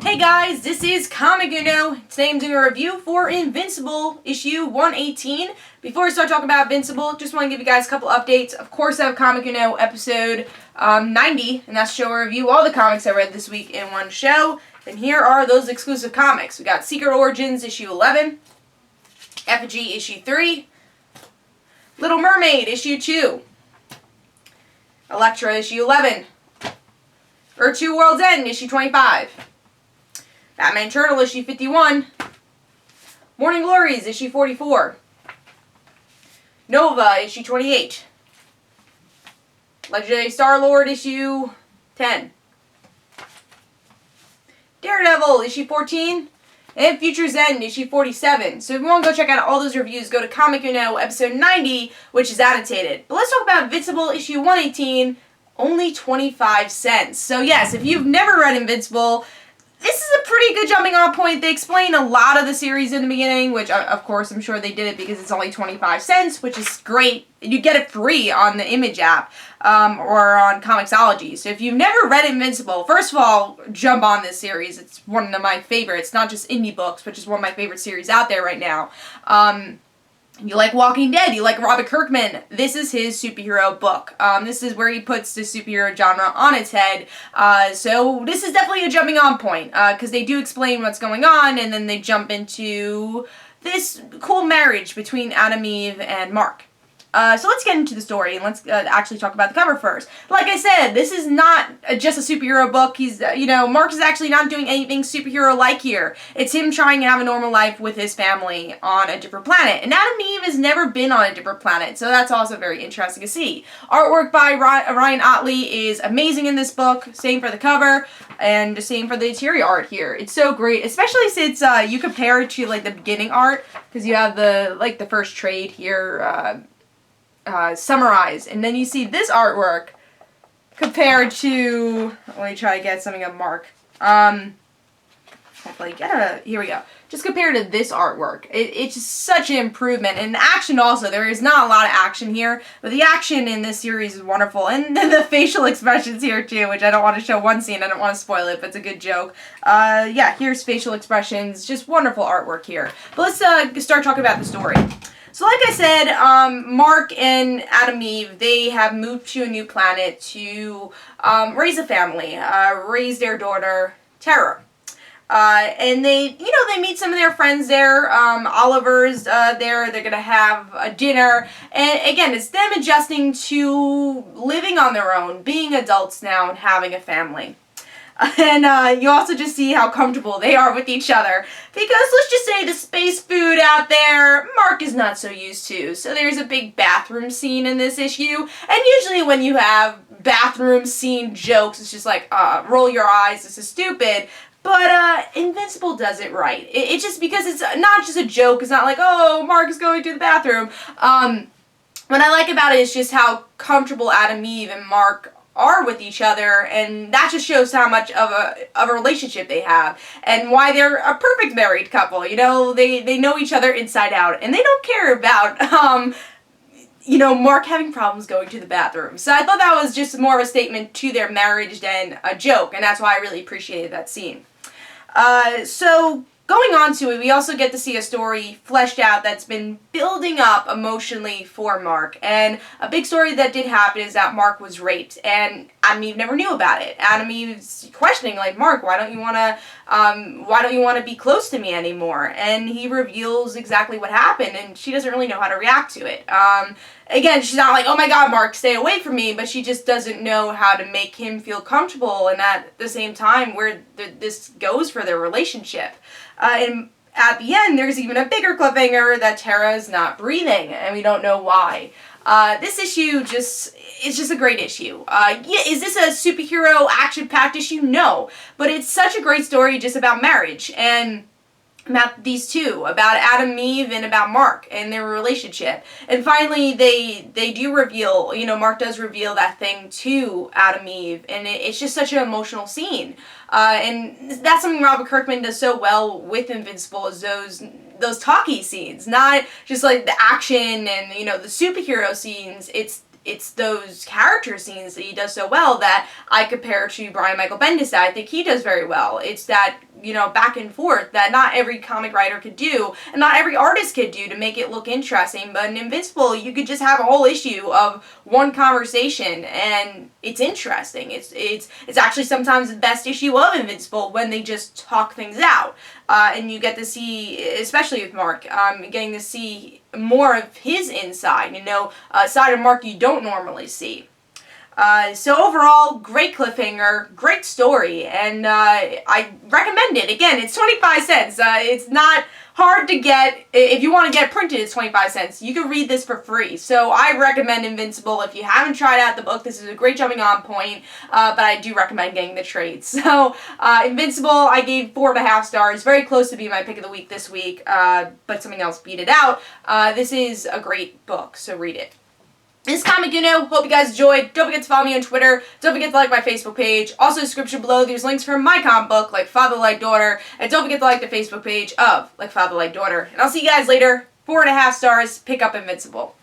Hey guys, this is Comic Uno. Today I'm doing a review for Invincible, issue 118. Before I start talking about Invincible, just want to give you guys a couple updates. Of course, I have Comic Uno episode 90, and that's show a review all the comics I read this week in one show. And here are those exclusive comics. We got Secret Origins, issue 11, Effigy, issue 3, Little Mermaid, issue 2, Elektra, issue 11, Earth 2 World's End, issue 25, Batman Turtle, issue 51, Morning Glories, issue 44, Nova, issue 28, Legendary Star-Lord, issue 10, Daredevil, issue 14, and Future's End, issue 47. So if you want to go check out all those reviews, go to Comic Uno episode 90, which is annotated. But let's talk about Invincible, issue 118, only 25 cents. So yes, if you've never read Invincible, this is a pretty good jumping off point. They explain a lot of the series in the beginning, which of course I'm sure they did it because it's only 25 cents, which is great. You get it free on the Image app or on Comixology. So if you've never read Invincible, first of all, jump on this series. It's one of my favorites, not just indie books, but just one of my favorite series out there right now. You like Walking Dead, you like Robert Kirkman, this is his superhero book. This is where he puts the superhero genre on its head. So this is definitely a jumping on point, because they do explain what's going on, and then they jump into this cool marriage between Adam, Eve, and Mark. So let's get into the story, and let's actually talk about the cover first. Like I said, this is not just a superhero book. He's, Mark is actually not doing anything superhero-like here. It's him trying to have a normal life with his family on a different planet. And Adam and Eve has never been on a different planet, so that's also very interesting to see. Artwork by Ryan Ottley is amazing in this book. Same for the cover, and the same for the interior art here. It's so great, especially since you compare it to, like, the beginning art, because you have the first trade here, summarized, and then you see this artwork compared to, let me try to get something of Mark, hopefully here we go, just compared to this artwork. It's just such an improvement, and the action also, there is not a lot of action here, but the action in this series is wonderful, and then the facial expressions here too, which I don't want to show one scene, I don't want to spoil it, but it's a good joke. Yeah, here's facial expressions, just wonderful artwork here. But let's start talking about the story. So like I said, Mark and Adam Eve, they have moved to a new planet to raise a family, raise their daughter, Tara. And they meet some of their friends there. Oliver's there. They're going to have a dinner. And again, it's them adjusting to living on their own, being adults now and having a family. And you also just see how comfortable they are with each other. Because let's just say the space food out there, Mark is not so used to. So there's a big bathroom scene in this issue. And usually when you have bathroom scene jokes, it's just like, roll your eyes, this is stupid. But Invincible does it right. It's just because it's not just a joke. It's not like, oh, Mark is going to the bathroom. What I like about it is just how comfortable Adam, Eve, and Mark are with each other, and that just shows how much of a relationship they have and why they're a perfect married couple. They know each other inside out, and they don't care about Mark having problems going to the bathroom. So I thought that was just more of a statement to their marriage than a joke, and that's why I really appreciated that scene. So going on to it, we also get to see a story fleshed out that's been building up emotionally for Mark. And a big story that did happen is that Mark was raped, and Adam Eve never knew about it. Adam Eve's questioning, like, Mark, why don't you want to be close to me anymore? And he reveals exactly what happened, and she doesn't really know how to react to it. Again, she's not like, oh my god, Mark, stay away from me, but she just doesn't know how to make him feel comfortable, and at the same time where this goes for their relationship. And at the end, there's even a bigger cliffhanger that Tara is not breathing, and we don't know why. This issue it's just a great issue. Yeah, is this a superhero action-packed issue? No. But it's such a great story just about marriage, and about these two, about Adam and Eve and about Mark and their relationship. And finally, they do reveal, Mark does reveal that thing to Adam and Eve, and it's just such an emotional scene. And that's something Robert Kirkman does so well with Invincible, is those talkie scenes, not just like the action and, the superhero scenes. It's those character scenes that he does so well that I compare to Brian Michael Bendis that I think he does very well. It's that back and forth that not every comic writer could do, and not every artist could do to make it look interesting. But in Invincible, you could just have a whole issue of one conversation, and it's interesting. It's actually sometimes the best issue of Invincible when they just talk things out, and you get to see, especially with Mark, getting to see more of his inside, a side of Mark you don't normally see. So overall, great cliffhanger, great story, and I recommend it. Again, it's 25 cents. It's not hard to get. If you want to get it printed, it's 25 cents. You can read this for free. So I recommend Invincible. If you haven't tried out the book, this is a great jumping on point, but I do recommend getting the trade. So Invincible, I gave 4.5 stars. Very close to being my pick of the week this week, but something else beat it out. This is a great book, so read it. This is Comic Uno. Hope you guys enjoyed. Don't forget to follow me on Twitter. Don't forget to like my Facebook page. Also, description below, there's links for my comic book, Like Father Like Daughter. And don't forget to like the Facebook page of Like Father Like Daughter. And I'll see you guys later. 4.5 stars. Pick up Invincible.